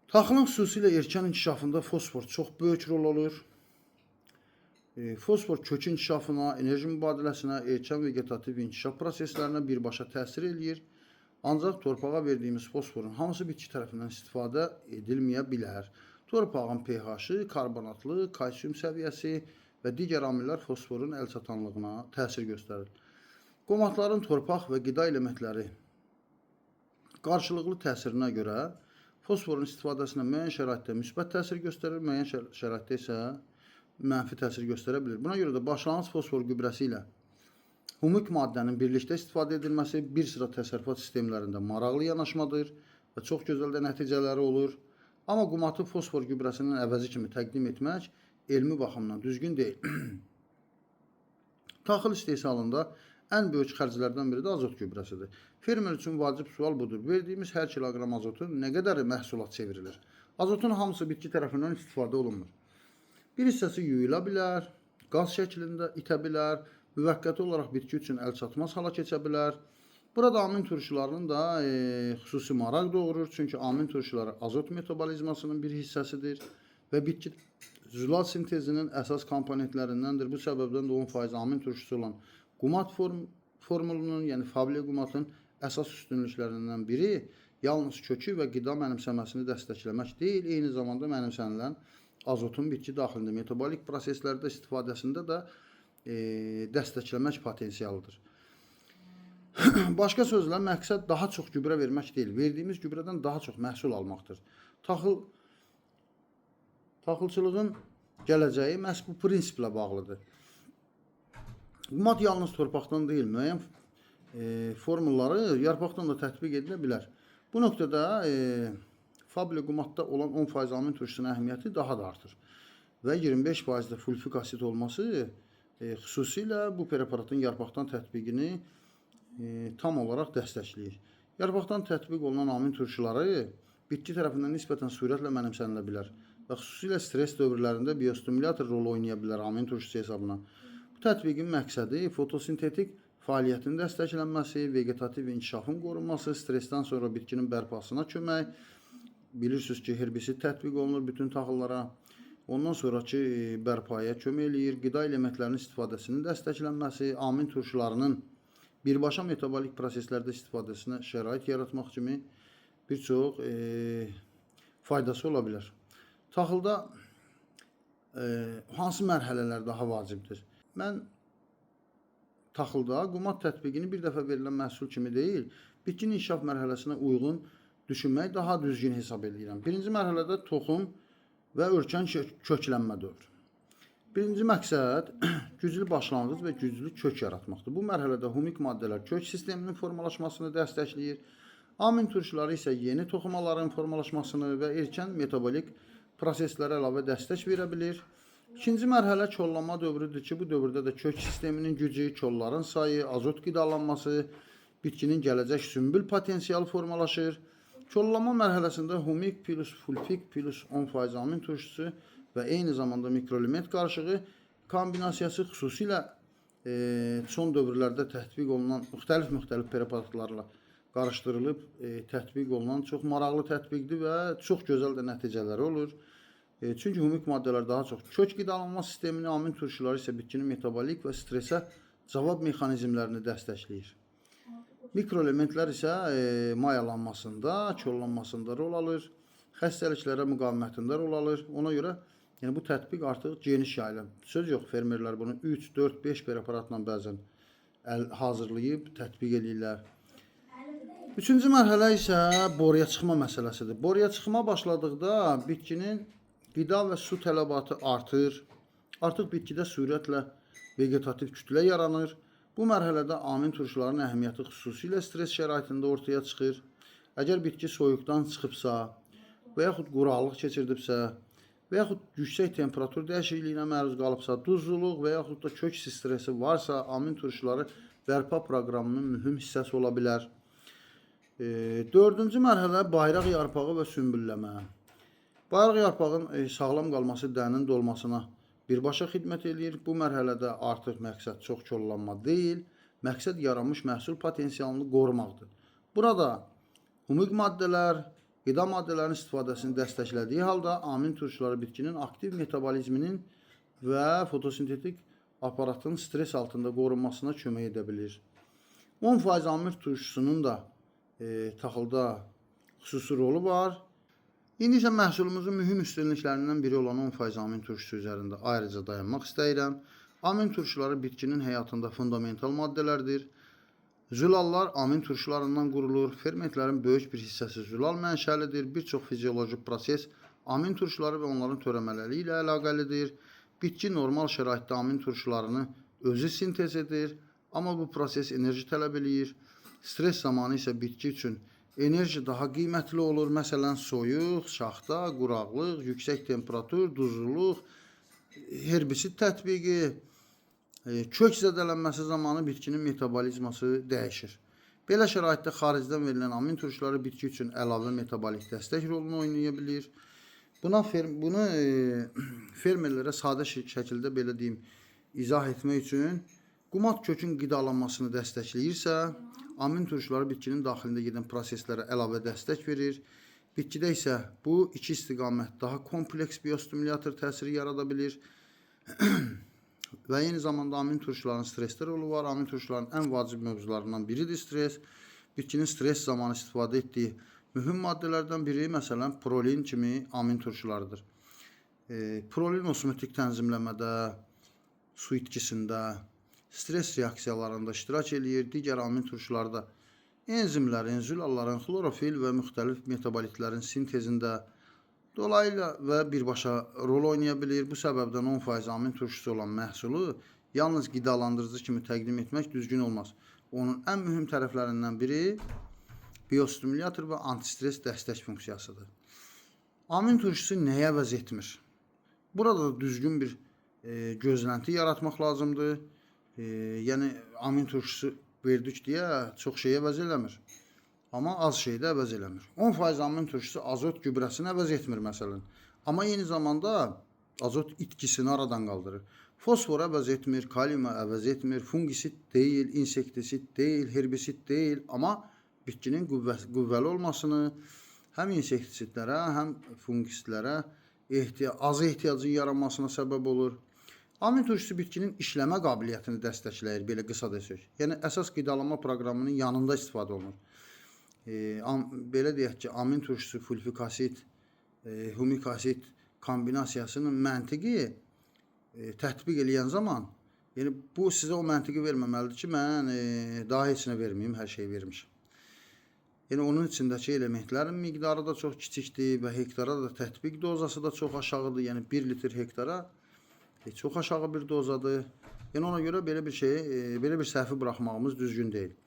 Taxılın xüsusilə erkən inkişafında fosfor çox böyük rol alır. Fosfor kök inkişafına, enerji mübadiləsinə, erkən vegetativ inkişaf proseslərinə birbaşa təsir eləyir. Ancaq torpağa verdiyimiz fosforun hamısı bitki tərəfindən istifadə edilməyə bilər. Torpağın pH-ı, karbonatlı, kalsium səviyyəsi və digər amillər fosforun əlçatanlığına təsir göstərir. Qomatların torpaq və qida elementləri qarşılıqlı təsirinə görə fosforun istifadəsinə müəyyən şəraitdə müsbət təsir göstərir, müəyyən şəraitdə isə mənfi təsir göstərə bilir. Buna görə də başlanğıc fosfor gübrəsi ilə humik maddənin birlikdə istifadə edilməsi bir sıra təsərrüfat sistemlərində maraqlı yanaşmadır və çox gözəl də nəticələri olur. Amma qumatı fosfor gübrəsinin əvəzi kimi təqdim etmək elmi baxımdan düzgün deyil. Taxıl istehsalında ən böyük xərclərdən biri də azot gübrəsidir. Fermer üçün vacib sual budur. Verdiyimiz hər kiloqram azotun nə qədər məhsulat çevrilir? Azotun hamısı bitki tərəfindən istifadə olunmur. Bir hissəsi yuyula bilər, qaz şəklində itə bilər, müvəqqəti olaraq bitki üçün əlçatmaz hala keçə bilər. Burada amin turşularının da xüsusi maraq doğurur. Çünki amin turşuları azot metabolizmasının bir hissəsidir və bitki zülal sintezinin əsas komponentlərindəndir. Bu səbəbdən də 10% amin turşusu olan qumat formulunun, yəni Fable qumatın əsas üstünlüklərindən biri yalnız kökü və qida mənimsəməsini dəstəkləmək deyil, eyni zamanda mənimsənilən azotun bitki daxilində metabolik proseslərdə istifadəsində də dəstəkləmək potensialıdır. Başqa sözlə, məqsəd daha çox gübrə vermək deyil, verdiyimiz gübrədən daha çox məhsul almaqdır. Taxılçılığın gələcəyi məhz bu prinsiplə bağlıdır. Qumat yalnız torpaqdan deyil, müəyyən formulları yarpaqdan da tətbiq edilə bilər. Bu nöqtədə Fable qumatda olan 10% amin turşusunun əhəmiyyəti daha da artır. Və 25% fulfik asid olması xüsusilə bu preparatın yarpaqdan tətbiqini tam olaraq dəstəkləyir. Yarpaqdan tətbiq olunan amin turşuları bitki tərəfindən nisbətən sürətlə mənimsənilə bilər və xüsusilə stres dövrlərində biostimulyator rol oynaya bilər amin turşusu hesabına. Bu tətbiqin məqsədi fotosintetik fəaliyyətin dəstəklənməsi, vegetativ inkişafın qorunması, stresdən sonra bitkinin bərpasına kömək. Bilirsiniz ki, herbisid tətbiq olunur bütün taxıllara. Ondan sonraki bərpaya kömək eləyir. Qida elementlərinin istifadəsinin dəstəklənməsi, amin turşularının birbaşa metabolik proseslərdə istifadəsinə şərait yaratmaq kimi bir çox faydası ola bilər. Taxılda hansı mərhələlər daha vacibdir? Mən taxılda qumat tətbiqini bir dəfə verilən məhsul kimi deyil, bitkinin inkişaf mərhələsinə uyğun düşünmək daha düzgün hesab edirəm. Birinci mərhələdə toxum və örkən köklənmə dövrü. Birinci məqsəd güclü başlanğıc və güclü kök yaratmaqdır. Bu mərhələdə humik maddələr kök sisteminin formalaşmasını dəstəkləyir. Amin turşuları isə yeni toxumaların formalaşmasını və erkən metabolik proseslərə əlavə dəstək verə bilir. İkinci mərhələ kollanma dövrüdür ki, bu dövrdə də kök sisteminin gücü, kolların sayı, azot qidalanması, bitkinin gələcək sümbül potensialı formalaşır. Kollanma mərhələsində humik plus fulfik plus 10% amin turşusu və eyni zamanda mikroelement qarışığı kombinasiyası xüsusilə son dövrlərdə tətbiq olunan müxtəlif preparatlarla qarışdırılıb tətbiq olunan çox maraqlı tətbiqdir və çox gözəl də nəticələri olur. Çünki humik maddələr daha çox kök qidalanma sistemini, amin turşuları isə bitkinin metabolik və stresə cavab mexanizmlərini dəstəkləyir. Mikroelementlər isə mayalanmasında, kollanmasında rol alır, xəstəliklərə müqavimətində rol alır. Ona görə bu tətbiq artıq geniş yayılır. Söz yox, fermerlər bunu 3, 4, 5 preparatla bəzən hazırlayıb tətbiq edirlər. Üçüncü mərhələ isə boruya çıxma məsələsidir. Boruya çıxma başladıqda bitkinin qida və su tələbatı artır. Artıq bitkidə sürətlə vegetativ kütlə yaranır. Bu mərhələdə amin turşularının əhəmiyyəti xüsusilə stres şəraitində ortaya çıxır. Əgər bitki soyuqdan çıxıbsa və yaxud quraqlıq keçirdibsə və yaxud yüksək temperatur dəyişikliyinə məruz qalıbsa, duzluluq və yaxud da kök stresi varsa, amin turşuları bərpa proqramının mühüm hissəsi ola bilər. Dördüncü mərhələ bayraq yarpağı və sümbülləmə. Bayraq yarpağın sağlam qalması dərinin dolmasına birbaşa xidmət edir. Bu mərhələdə artıq məqsəd çox kollanma deyil, məqsəd yaranmış məhsul potensialını qorumaqdır. Burada humik maddələr, qida maddələrinin istifadəsini dəstəklədiyi halda amin turşuları bitkinin aktiv metabolizminin və fotosintetik aparatın stres altında qorunmasına kömək edə bilir. 10% amir turşusunun da taxılda xüsusi rolu var. İndi isə məhsulumuzun mühüm üstünlüklərindən biri olan 10% amin turşusu üzərində ayrıca dayanmaq istəyirəm. Amin turşuları bitkinin həyatında fundamental maddələrdir. Zülallar amin turşularından qurulur. Fermentlərin böyük bir hissəsi zülal mənşəlidir. Bir çox fizioloji proses amin turşuları və onların törəmələri ilə əlaqəlidir. Bitki normal şəraitdə amin turşularını özü sintez edir. Amma bu proses enerji tələb eləyir. Stres zamanı isə bitki üçün enerji daha qiymətli olur. Məsələn, soyuq, şaxta, quraqlıq, yüksək temperatur, duzluluq, herbisid tətbiqi, kök zədələnməsi zamanı bitkinin metabolizması dəyişir. Belə şəraitdə xaricdən verilən amin turşuları bitki üçün əlavə metabolik dəstək rolunu oynaya bilir. Bunu fermerlərə sadə şəkildə belə deyim, izah etmək üçün qumat kökün qidalanmasını dəstəkləyirsə, amin turşuları bitkinin daxilində gedən proseslərə əlavə dəstək verir. Bitkidə isə bu iki istiqamət daha kompleks biostimulyator təsiri yarada bilir. Və eyni zamanda amin turşularının stresdə rolu var. Amin turşularının ən vacib mövzularından biridir stres. Bitkinin stres zamanı istifadə etdiyi mühüm maddələrdən biri, məsələn, prolin kimi amin turşularıdır. Prolin osmotik tənzimləmədə, su itkisində, stres reaksiyalarında iştirak eləyir. Digər amin turşuları da enzimlərin, zülalların, xlorofil və müxtəlif metabolitlərin sintezində dolayıyla və birbaşa rol oynaya bilir. Bu səbəbdən 10% amin turşusu olan məhsulu yalnız qidalandırıcı kimi təqdim etmək düzgün olmaz. Onun ən mühüm tərəflərindən biri biostimulyator və antistres dəstək funksiyasıdır. Amin turşusu nəyə əvəz etmir? Burada da düzgün bir gözlənti yaratmaq lazımdır. Yəni amin turşusu verdik deyə çox şey əvəz eləmir. Amma az şey də əvəz eləmir. 10% amin turşusu azot gübrəsini əvəz etmir məsələn. Amma eyni zamanda azot itkisini aradan qaldırır. Fosfor əvəz etmir, kaliumu əvəz etmir, fungisid deyil, insektisid deyil, herbisid deyil. Amma bitkinin qüvvəli olmasını həm insektisidlərə, həm fungislərə azı ehtiyacın yaranmasına səbəb olur. Amin turşusu bitkinin işləmə qabiliyyətini dəstəkləyir, belə qısa desək. Yəni əsas qidalanma proqramının yanında istifadə olunur. Belə deyək ki, amin turşusu, fulvik asid, humik asid kombinasiyasının məntiqi tətbiq eləyən zaman, yəni bu sizə o məntiqi verməməlidir ki, mən daha heç nə verməyim, hər şeyi vermişim. Yəni onun içindəki elementlərin miqdarı da çox kiçikdir və hektara da tətbiq dozası da çox aşağıdır. Yəni 1 litr hektara çox aşağı bir dozadır. Yəni ona görə belə bir səhvi buraxmağımız düzgün deyil.